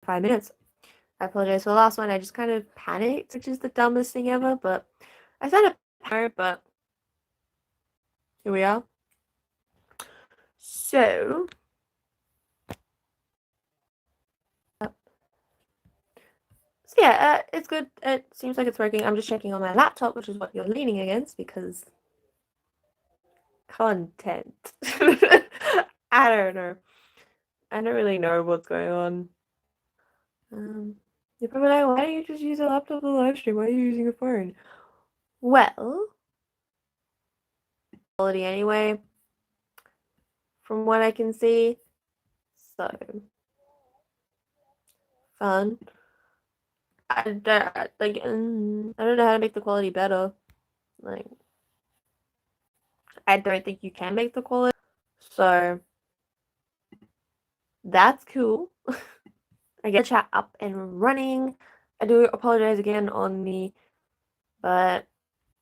5 minutes. I apologize for the last one. I just kind of panicked, which is the dumbest thing ever, but I said it, but here we are. So, yeah, it's good. It seems like it's working. I'm just checking on my laptop, which is what you're leaning against, because content. I don't know. I don't really know what's going on. You're probably like, why don't you just use a laptop to live stream? Why are you using a phone? Well, quality anyway, from what I can see. So, fun. I don't, like, I don't know how to make the quality better. Like, I don't think you can make the quality. So, that's cool. I get the chat up and running. I do apologize again on the, but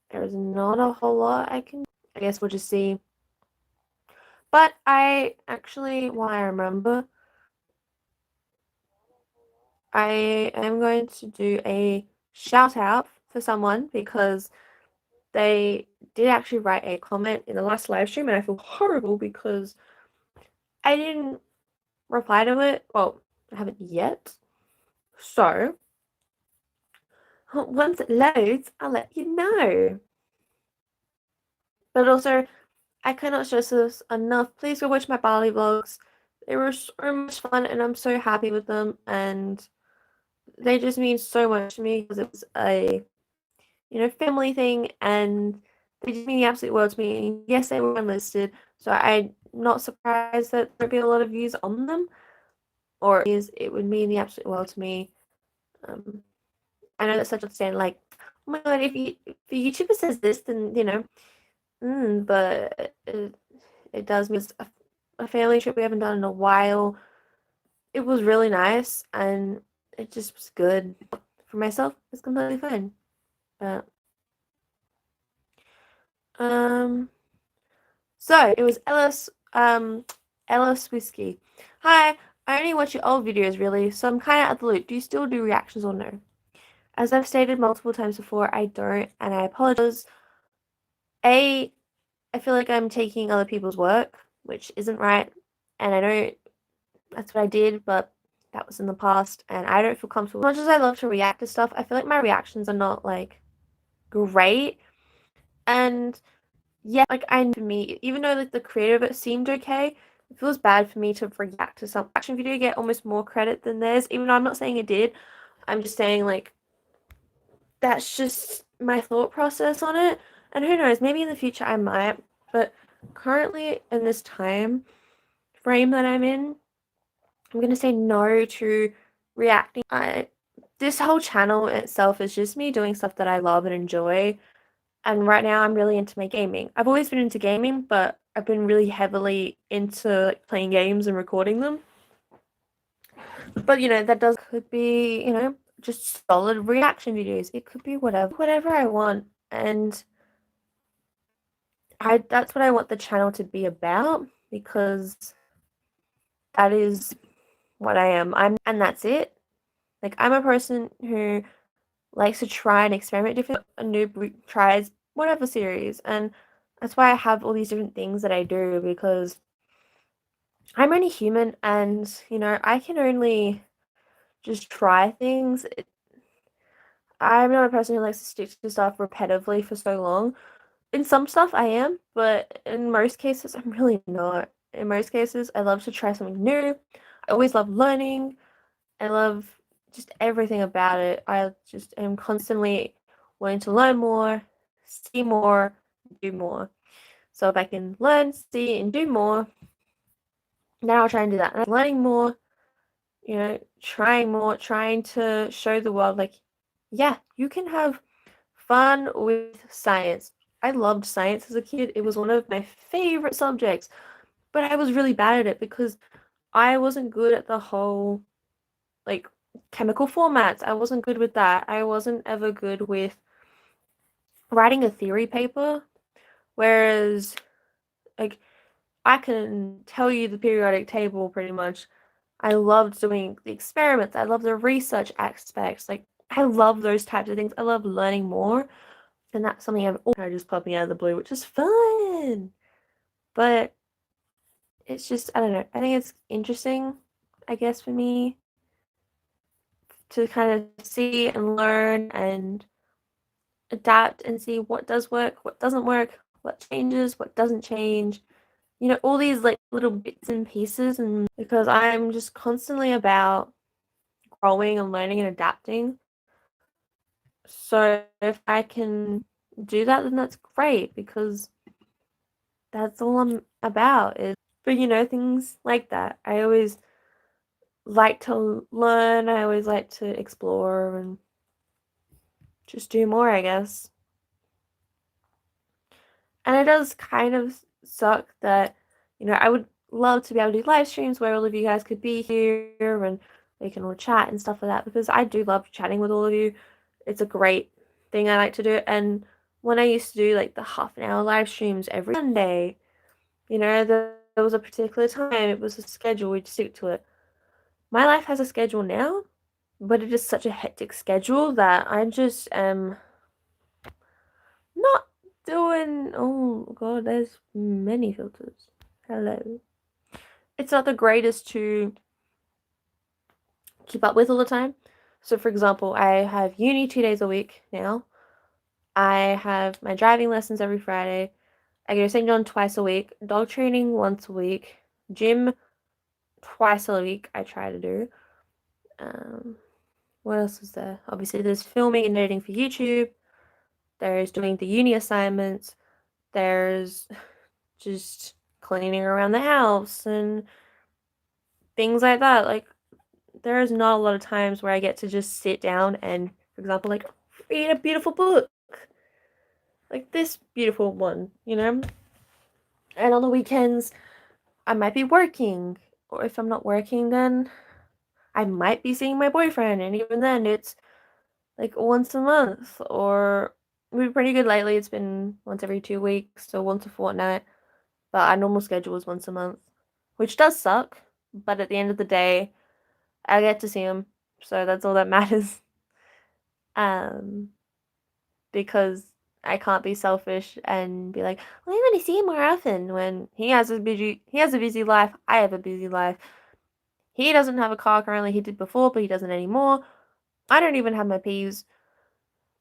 there's not a whole lot I can. I guess we'll just see. But I actually, while I remember, I am going to do a shout out for someone because they did actually write a comment in the last live stream, and I feel horrible because I didn't reply to it. Well, I haven't yet. So, once it loads, I'll let you know. But also, I cannot stress this enough. Please go watch my Bali vlogs. They were so much fun, and I'm so happy with them. And they just mean so much to me because it was a, family thing, and they just mean the absolute world to me. And yes, they were unlisted, so I'm not surprised that there would be a lot of views on them. Or it would mean the absolute world to me. I know that's such a stand. Like, oh my god, if the YouTuber says this, then but it does mean it's a family trip we haven't done in a while. It was really nice, and it just was good. For myself, it's completely fine. But so it was Ellis Whiskey. Hi, I only watch your old videos really, so I'm kind of at the loop. Do you still do reactions or no? As I've stated multiple times before, I don't, and I apologize. I feel like I'm taking other people's work, which isn't right, and I know that's what I did, but that was in the past, and I don't feel comfortable. As much as I love to react to stuff, I feel like my reactions are not like great, and yeah, like for me, even though like the creator of it seemed okay, it feels bad for me to react to some action video get almost more credit than theirs. Even though I'm not saying it did, I'm just saying like that's just my thought process on it. And who knows, maybe in the future I might, but currently in this time frame that I'm in, I'm gonna say no to reacting. This whole channel itself is just me doing stuff that I love and enjoy. And right now I'm really into my gaming. I've always been into gaming, but I've been really heavily into like, playing games and recording them. But that could be, just solid reaction videos. It could be whatever I want. And that's what I want the channel to be about, because that is what I am. And that's it. Like, I'm a person who likes to try and experiment different, a noob tries whatever series, and that's why I have all these different things that I do, because I'm only human, and I can only just try things. I'm not a person who likes to stick to stuff repetitively for so long. In some stuff I am, but in most cases I'm really not. In most cases I love to try something new. I always love learning. I love just everything about it. I just am constantly wanting to learn more, see more, do more. So if I can learn, see, and do more, then I'll try and do that. And I'm learning more, trying more, trying to show the world, like, yeah, you can have fun with science. I loved science as a kid. It was one of my favorite subjects, but I was really bad at it because I wasn't good at the whole, like, chemical formats. I wasn't good with that. I wasn't ever good with writing a theory paper, whereas, like, I can tell you the periodic table pretty much. I loved doing the experiments. I love the research aspects. Like, I love those types of things. I love learning more. And that's something I'm kind of just popping out of the blue, which is fun. But it's just, I don't know. I think it's interesting, I guess, for me to kind of see and learn and adapt and see what does work, what doesn't work, what changes, what doesn't change. You know, all these like little bits and pieces. And because I'm just constantly about growing and learning and adapting. So if I can do that, then that's great because that's all I'm about is, but you know, things like that. I always like to learn, I always like to explore and just do more, I guess. And it does kind of suck that, you know, I would love to be able to do live streams where all of you guys could be here and we can all chat and stuff like that because I do love chatting with all of you. It's a great thing I like to do. And when I used to do like the half an hour live streams every Sunday, you know, there was a particular time, it was a schedule, we'd stick to it. My life has a schedule now, but it is such a hectic schedule that I just am not doing. Oh god, there's many filters. Hello. It's not the greatest to keep up with all the time. So, for example, I have uni 2 days a week now. I have my driving lessons every Friday. I go to St. John twice a week, dog training once a week, gym twice a week. I try to do. Um, what else is there? Obviously, there's filming and editing for YouTube. There's doing the uni assignments. There's just cleaning around the house and things like that. Like, there is not a lot of times where I get to just sit down and, for example, like read a beautiful book. Like this beautiful one, you know? And on the weekends, I might be working. Or if I'm not working, then I might be seeing my boyfriend. And even then, it's like once a month. Or we've been pretty good lately. It's been once every 2 weeks, so once a fortnight. But our normal schedule is once a month, which does suck. But at the end of the day, I get to see him. So that's all that matters. Um, because I can't be selfish and be like, well, I want to see him more often when he has a busy life. I have a busy life. He doesn't have a car currently. He did before, but he doesn't anymore. I don't even have my P's.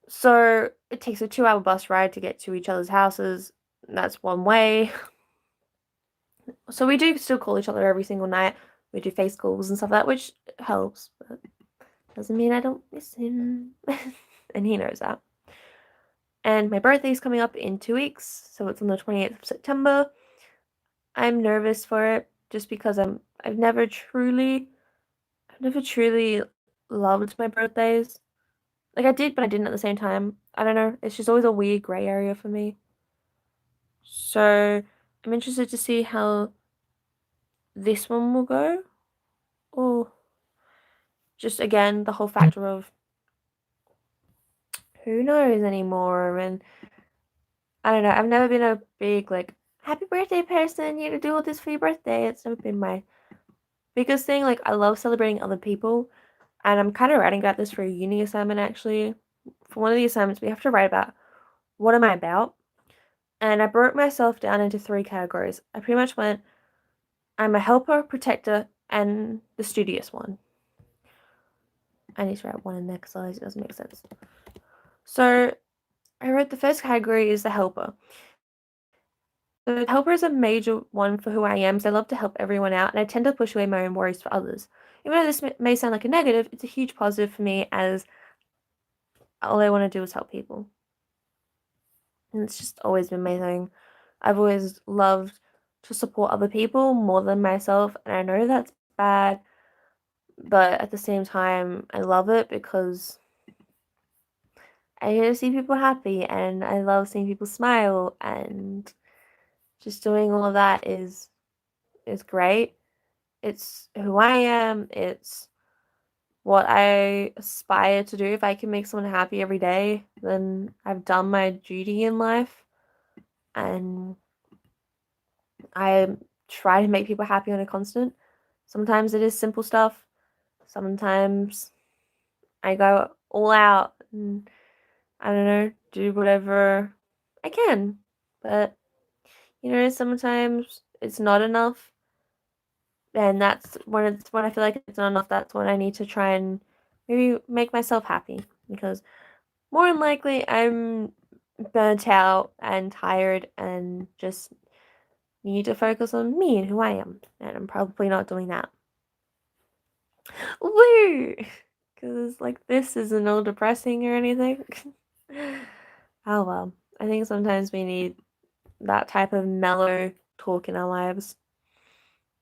So it takes a 2 hour bus ride to get to each other's houses. That's one way. So we do still call each other every single night. We do face calls and stuff like that, which helps, but doesn't mean I don't miss him. And he knows that. And my birthday is coming up in 2 weeks, so it's on the 28th of September. I'm nervous for it just because I've never truly loved my birthdays. Like I did, but I didn't at the same time. I don't know. It's just always a weird gray area for me. So I'm interested to see how this one will go. Or just again the whole factor of who knows anymore. And I don't know. I've never been a big like happy birthday person. You to do all this for your birthday. It's never been my biggest thing. Like I love celebrating other people, and I'm kind of writing about this for a uni assignment actually. For one of the assignments, we have to write about what am I about, and I broke myself down into 3 categories. I pretty much went, I'm a helper, protector, and the studious one. I need to write one in there because otherwise it doesn't make sense. So I wrote the first category is the helper. The helper is a major one for who I am, so I love to help everyone out, and I tend to push away my own worries for others. Even though this may sound like a negative, it's a huge positive for me as all I want to do is help people. And it's just always been my thing. I've always loved to support other people more than myself, and I know that's bad, but at the same time, I love it because I get to see people happy, and I love seeing people smile, and just doing all of that is great. It's who I am. It's what I aspire to do. If I can make someone happy every day, then I've done my duty in life. And I try to make people happy on a constant. Sometimes it is simple stuff. Sometimes I go all out and I don't know, do whatever I can. But sometimes it's not enough. And that's when I feel like it's not enough, that's when I need to try and maybe make myself happy. Because more than likely I'm burnt out and tired and just need to focus on me and who I am. And I'm probably not doing that. Woo! Because, like, this isn't all depressing or anything. Oh well. I think sometimes we need that type of mellow talk in our lives.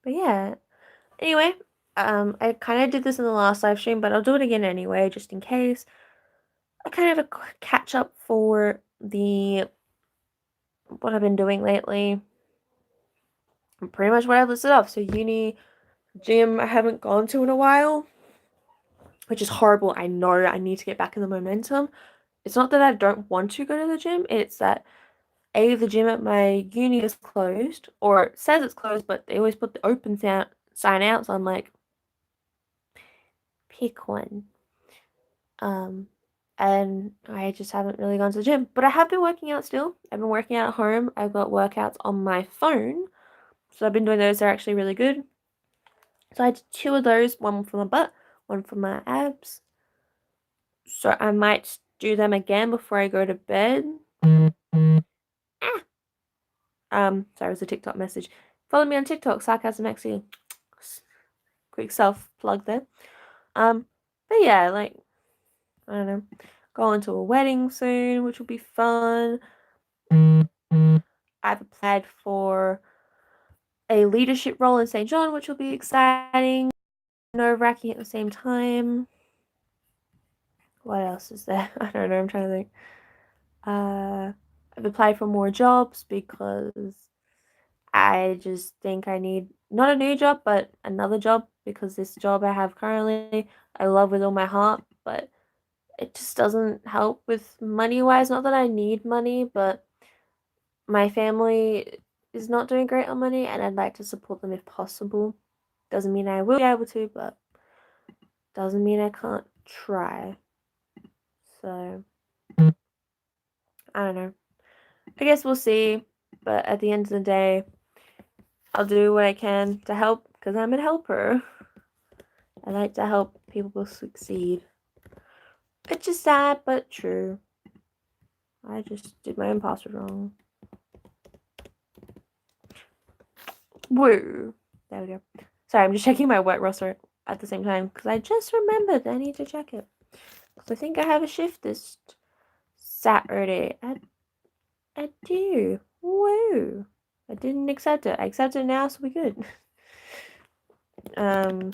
But yeah. Anyway, I kind of did this in the last live stream, but I'll do it again anyway, just in case. I kind of have a catch up for what I've been doing lately. Pretty much what I've listed off. So uni, gym, I haven't gone to in a while, which is horrible. I know I need to get back in the momentum. It's not that I don't want to go to the gym, it's that the gym at my uni is closed, or it says it's closed, but they always put the open sign out, so I'm like, pick one. And I just haven't really gone to the gym, but I have been working out still. I've been working out at home. I've got workouts on my phone, so I've been doing those. They're actually really good. So I did 2 of those, one for my butt, one for my abs. So I might do them again before I go to bed. Sorry, it was a TikTok message. Follow me on TikTok, Sarcasm XE. Quick self plug there. But yeah, like, I don't know, going to a wedding soon, which will be fun. I've applied for a leadership role in St. John, which will be exciting, nerve-wracking at the same time. What else is there? I don't know, I'm trying to think. I've applied for more jobs because I just think I need not a new job, but another job, because this job I have currently, I love with all my heart, but it just doesn't help with money-wise. Not that I need money, but my family is not doing great on money, and I'd like to support them if possible. Doesn't mean I will be able to, but doesn't mean I can't try. So, I don't know. I guess we'll see, but at the end of the day, I'll do what I can to help, because I'm a helper. I like to help people succeed. It's just sad, but true. I just did my imposter wrong. Woo! There we go. Sorry, I'm just checking my wet roster at the same time, because I just remembered I need to check it. Because I think I have a shift this Saturday. I do. Woo! I didn't accept it. I accept it now, so we good. But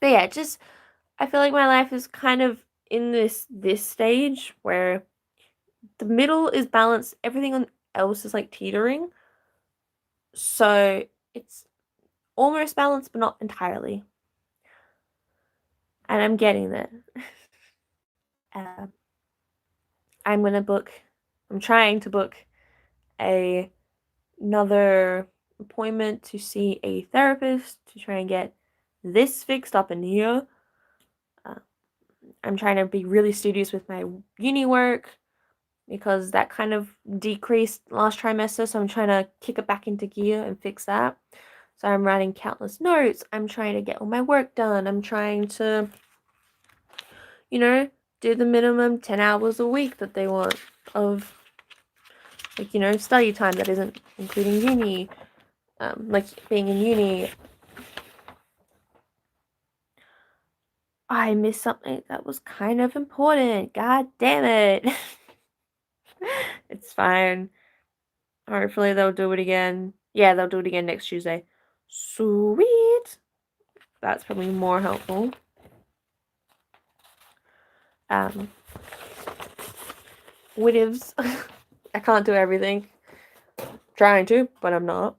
yeah, just I feel like my life is kind of in this stage where the middle is balanced, everything else is like teetering. So it's almost balanced, but not entirely. And I'm getting there. I'm trying to book another appointment to see a therapist to try and get this fixed up in here. I'm trying to be really studious with my uni work because that kind of decreased last trimester, so I'm trying to kick it back into gear and fix that. So I'm writing countless notes. I'm trying to get all my work done. I'm trying to, do the minimum 10 hours a week that they want of, like, study time that isn't including uni. Like being in uni. I missed something that was kind of important. God damn it. It's fine. Hopefully they'll do it again. Yeah, they'll do it again next Tuesday. Sweet. That's probably more helpful. Whatevs. I can't do everything. Trying to, but I'm not.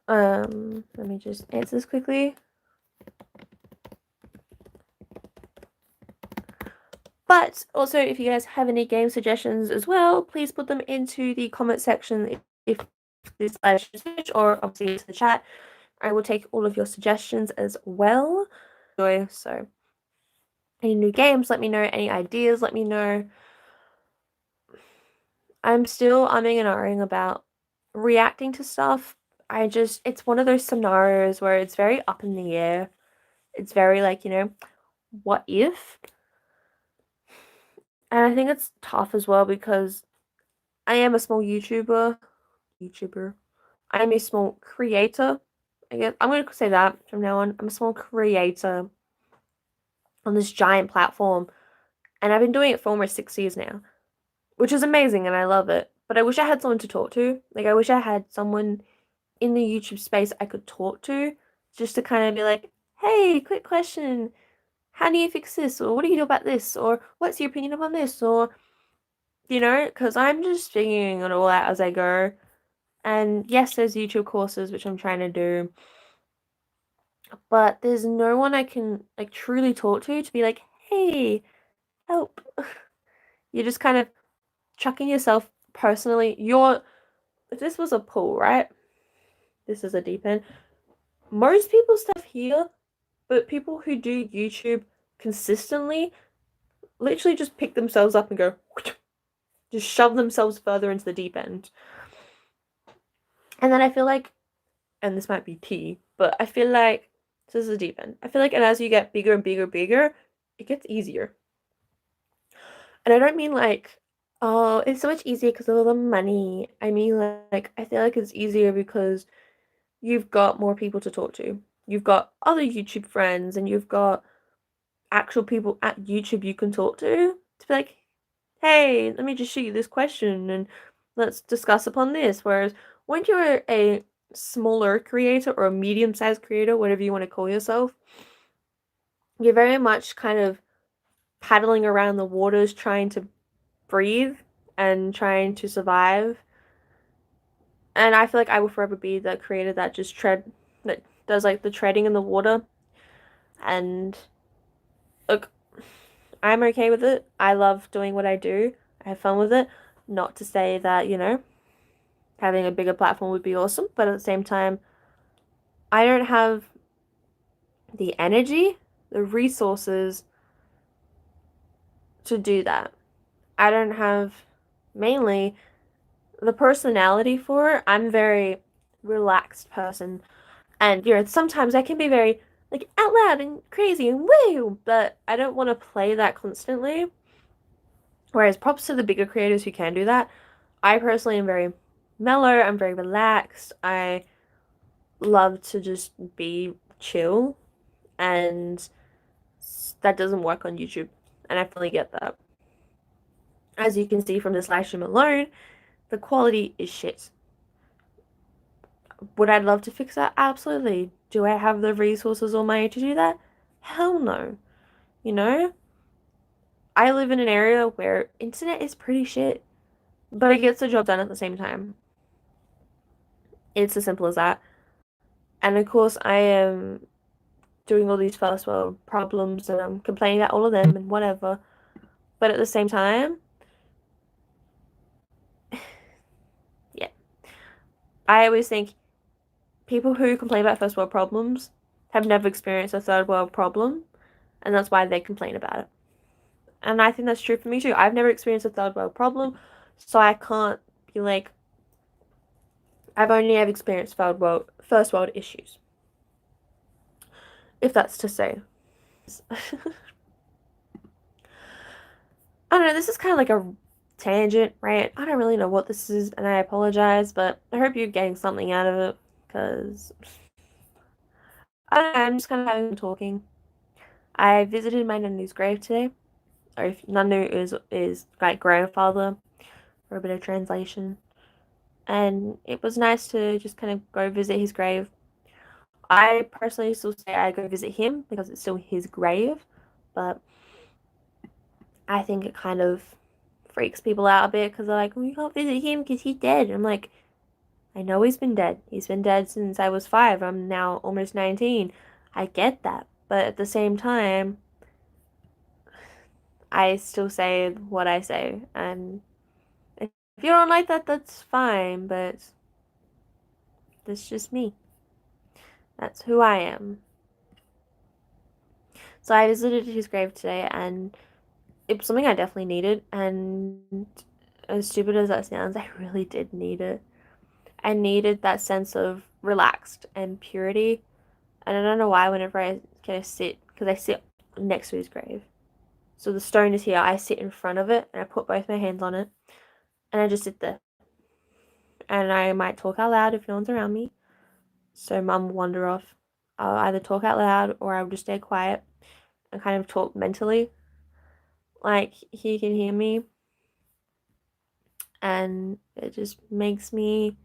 Let me just answer this quickly. But also, if you guys have any game suggestions as well, please put them into the comment section if this live message, or obviously into the chat. I will take all of your suggestions as well. So any new games, let me know. Any ideas, let me know. I'm still umming and ahhing about reacting to stuff. It's one of those scenarios where it's very up in the air. It's very like, what if? And I think it's tough as well because I am a small YouTuber. I am a small creator. I guess I'm going to say that from now on. I'm a small creator on this giant platform, and I've been doing it for almost 6 years now, which is amazing and I love it. But I wish I had someone to talk to. Like, I wish I had someone in the YouTube space I could talk to just to kind of be like, hey, quick question. How do you fix this? Or what do you do about this? Or what's your opinion upon this? Or, because I'm just figuring it all out as I go. And yes, there's YouTube courses, which I'm trying to do. But there's no one I can like truly talk to be like, hey, help. You're just kind of chucking yourself personally. If this was a pool, right? This is a deep end. Most people stuff here, but people who do YouTube consistently literally just pick themselves up and go, just shove themselves further into the deep end. And then I feel like, and this might be tea, but I feel like this is a deep end. I feel like, and as you get bigger and bigger, bigger, it gets easier. And I don't mean like, oh, it's so much easier because of all the money. I mean, like, I feel like it's easier because you've got more people to talk to. You've got other YouTube friends and you've got actual people at YouTube you can talk to be like, hey, let me just shoot you this question and let's discuss upon this. Whereas when you're a smaller creator or a medium-sized creator, whatever you want to call yourself, you're very much kind of paddling around the waters trying to breathe and trying to survive. And I feel like I will forever be the creator that that does like the treading in the water. And look, I'm okay with it. I love doing what I do. I have fun with it. Not to say that, having a bigger platform would be awesome, but at the same time, I don't have the energy, the resources to do that. I don't have mainly the personality for it. I'm a very relaxed person. And sometimes I can be very like out loud and crazy and woo, but I don't want to play that constantly. Whereas props to the bigger creators who can do that. I personally am very mellow, I'm very relaxed. I love to just be chill, and that doesn't work on YouTube. And I fully get that. As you can see from this live stream alone, the quality is shit. Would I love to fix that? Absolutely. Do I have the resources or money to do that? Hell no. You know? I live in an area where internet is pretty shit, but it gets the job done at the same time. It's as simple as that. And of course, I am doing all these first world problems and I'm complaining about all of them and whatever. But at the same time, yeah, I always think people who complain about first world problems have never experienced a third world problem, and that's why they complain about it. And I think that's true for me too. I've never experienced a third world problem, so I can't be like, I've only ever experienced first world issues. If that's to say. I don't know, this is kind of like a tangent, right? I don't really know what this is, and I apologize, but I hope you're getting something out of it, because I don't know, I'm just kind of having talking. I visited my Nanu's grave today, or if Nanu is like grandfather, for a bit of translation, and it was nice to just kind of go visit his grave. I personally still say I go visit him because it's still his grave, but I think it kind of freaks people out a bit because they're like, we can't visit him because he's dead. And I'm like, I know he's been dead. He's been dead since I was 5. I'm now almost 19. I get that. But at the same time, I still say what I say. And if you don't like that, that's fine. But that's just me. That's who I am. So I visited his grave today, and it was something I definitely needed. And as stupid as that sounds, I really did need it. I needed that sense of relaxed and purity. And I don't know why, whenever I kind of sit, because I sit next to his grave. So the stone is here, I sit in front of it, and I put both my hands on it, and I just sit there. And I might talk out loud if no one's around me. So mum will wander off. I'll either talk out loud or I'll just stay quiet and kind of talk mentally. Like he can hear me, and it just makes me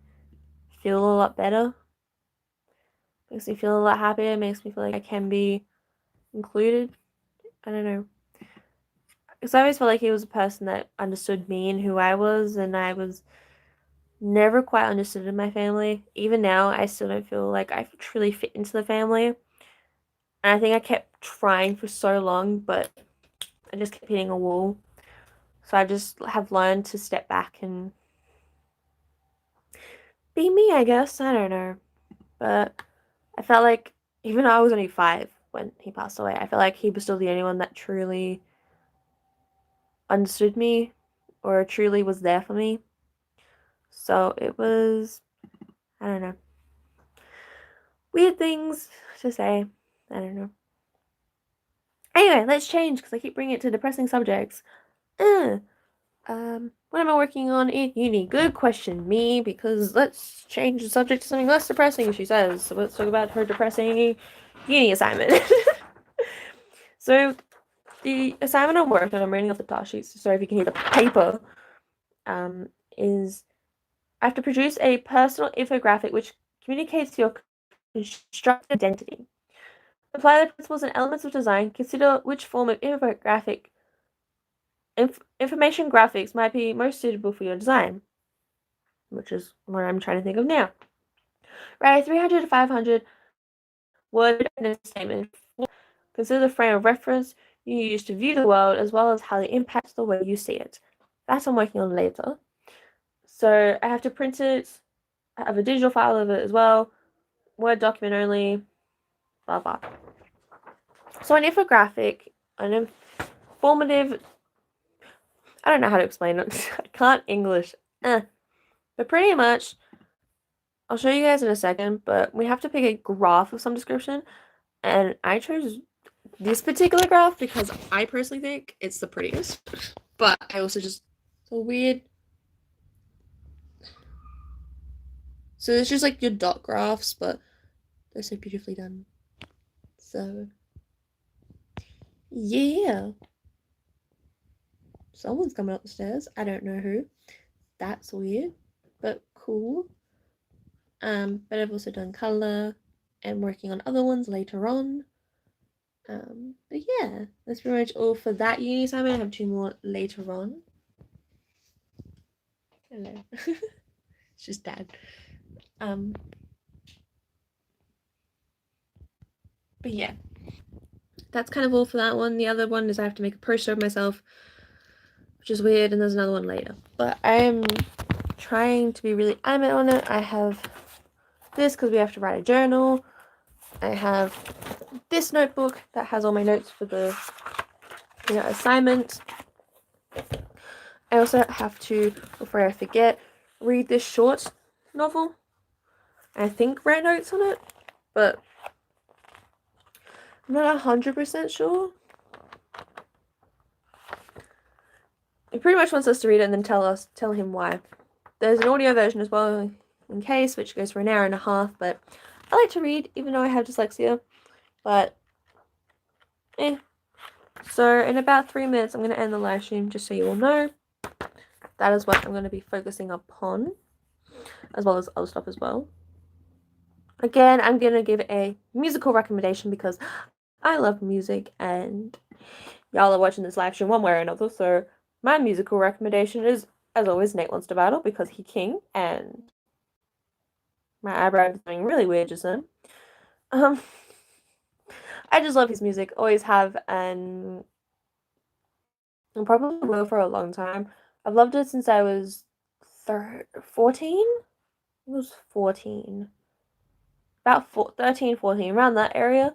feel a lot better. Makes me feel a lot happier. Makes me feel like I can be included. I don't know. Because I always felt like he was a person that understood me and who I was, and I was never quite understood in my family. Even now, I still don't feel like I truly fit into the family. And I think I kept trying for so long, but I just kept hitting a wall. So I just have learned to step back and be me, I guess. I don't know. But I felt like, even though I was only 5 when he passed away, I felt like he was still the only one that truly understood me or truly was there for me. So it was, I don't know, weird things to say. I don't know. Anyway, let's change because I keep bringing it to depressing subjects. What am I working on in uni? Good question, me, because let's change the subject to something less depressing, she says. So let's talk about her depressing uni assignment. So the assignment I'm working on, I'm reading off the task sheets, so sorry if you can hear the paper, is I have to produce a personal infographic which communicates your constructed identity. Apply the principles and elements of design. Consider which form of infographic information graphics might be most suitable for your design, which is what I'm trying to think of now. Write a 300 to 500 word statement. Consider the frame of reference you use to view the world, as well as how it impacts the way you see it. That's what I'm working on later. So I have to print it. I have a digital file of it as well. Word document only. Blah blah. So an infographic, an informative. I don't know how to explain it. I can't English. But pretty much, I'll show you guys in a second. But we have to pick a graph of some description, and I chose this particular graph because I personally think it's the prettiest. But I also just so weird. So it's just like your dot graphs, but they're so beautifully done. So yeah. Someone's coming up the stairs. I don't know who. That's weird, but cool. But I've also done color and working on other ones later on. But yeah, that's pretty much all for that uni assignment. I have 2 more later on. Hello. It's just dad. But yeah, that's kind of all for that one. The other one is I have to make a poster of myself, which is weird, and there's another one later. But I am trying to be really adamant on it. I have this because we have to write a journal. I have this notebook that has all my notes for the assignment. I also have to, before I forget, read this short novel. I think write notes on it, but I'm not 100% sure. He pretty much wants us to read it and then tell him why. There's an audio version as well in case, which goes for an hour and a half, but I like to read even though I have dyslexia. But So in about 3 minutes I'm going to end the live stream, just so you all know. That is what I'm going to be focusing upon, as well as other stuff as well. Again, I'm going to give a musical recommendation because I love music and y'all are watching this live stream one way or another. So my musical recommendation is, as always, Nate Wants to Battle because he king and my eyebrow is doing really weird just then. I just love his music, always have, and probably will for a long time. I've loved it since I was 14? I was 14. about 13, 14, around that area,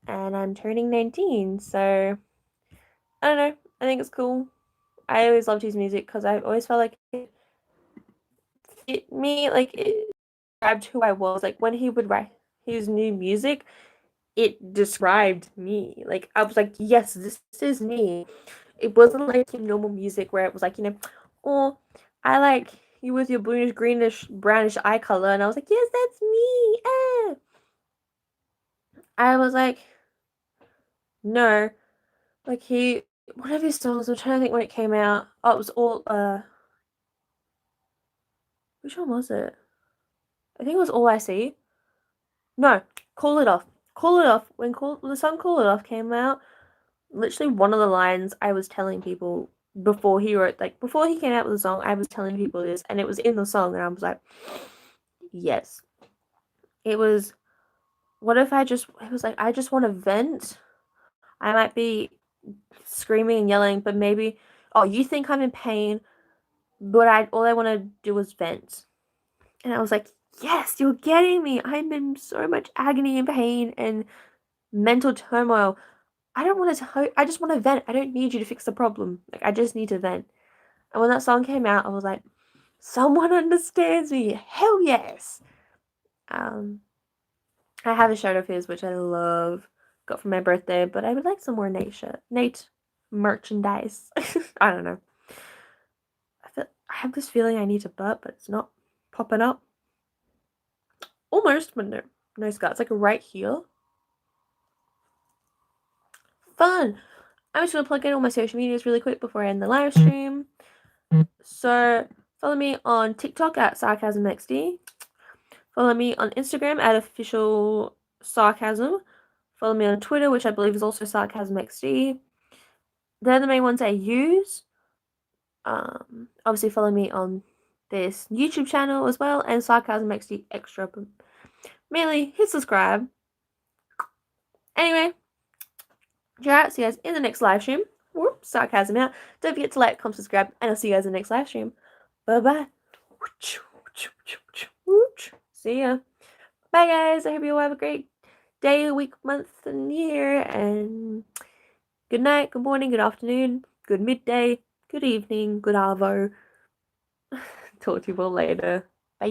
and I'm turning 19. So I don't know. I think it's cool. I always loved his music because I always felt like it fit me. Like it described who I was. Like when he would write his new music, it described me. Like I was like, yes, this is me. It wasn't like your normal music where it was like, oh, I like you with your bluish, greenish, brownish eye color, and I was like, yes, that's me. I was like, no, like one of his songs. I'm trying to think when it came out. Oh, it was all which one was it? I think it was All I See. No, Call It Off. Call It Off. When the song Call It Off came out, literally one of the lines I was telling people before before he came out with the song, I was telling people this, and it was in the song, and I was like, yes. It was, what if it was like, I just want to vent. I might be screaming and yelling, but maybe, oh, you think I'm in pain, but all I want to do is vent. And I was like, yes, you're getting me. I'm in so much agony and pain and mental turmoil. I don't want to, I just want to vent. I don't need you to fix the problem. Like, I just need to vent. And when that song came out, I was like, someone understands me. Hell yes. Um, I have a shirt of his, which I love. Got for my birthday, but I would like some more Nate merchandise. I don't know. I have this feeling I need to burp, but it's not popping up. Almost, but no. No, Scott. It's like right here. Fun. I'm just gonna plug in all my social medias really quick before I end the live stream. So follow me on TikTok at SarcasmXD. Follow me on Instagram at official sarcasm. Follow me on Twitter, which I believe is also sarcasmXD. They're the main ones I use. Obviously follow me on this YouTube channel as well, and sarcasmXD extra. But mainly hit subscribe. Anyway, alright, see you guys in the next live stream. Whoop, sarcasm out. Don't forget to like, comment, subscribe, and I'll see you guys in the next live stream. Bye bye. See ya. Bye guys. I hope you all have a great day, week, month, and year. And good night, good morning, good afternoon, good midday, good evening, good arvo. Talk to you all later. Bye.